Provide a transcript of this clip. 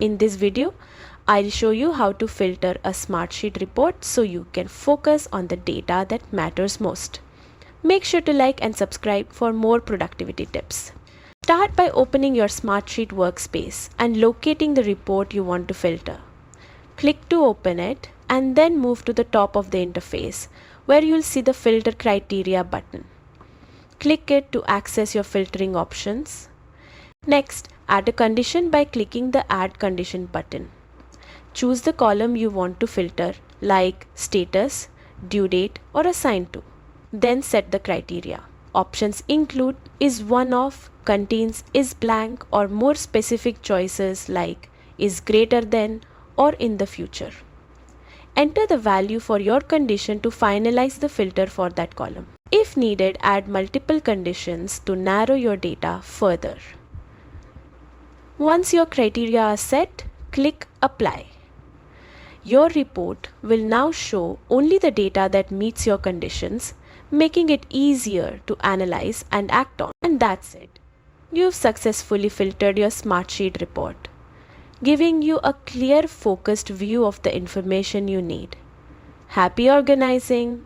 In this video, I'll show you how to filter a Smartsheet report so you can focus on the data that matters most. Make sure to like and subscribe for more productivity tips. Start by opening your Smartsheet workspace and locating the report you want to filter. Click to open it and then move to the top of the interface where you'll see the Filter Criteria button. Click it to access your filtering options. Next, add a condition by clicking the Add Condition button. Choose the column you want to filter, like status, due date, or assigned to. Then set the criteria. Options include is one of, contains, is blank, or more specific choices like is greater than or in the future. Enter the value for your condition to finalize the filter for that column. If needed, add multiple conditions to narrow your data further. Once your criteria are set, click Apply. Your report will now show only the data that meets your conditions, making it easier to analyze and act on. And that's it. You've successfully filtered your Smartsheet report, giving you a clear, focused view of the information you need. Happy organizing!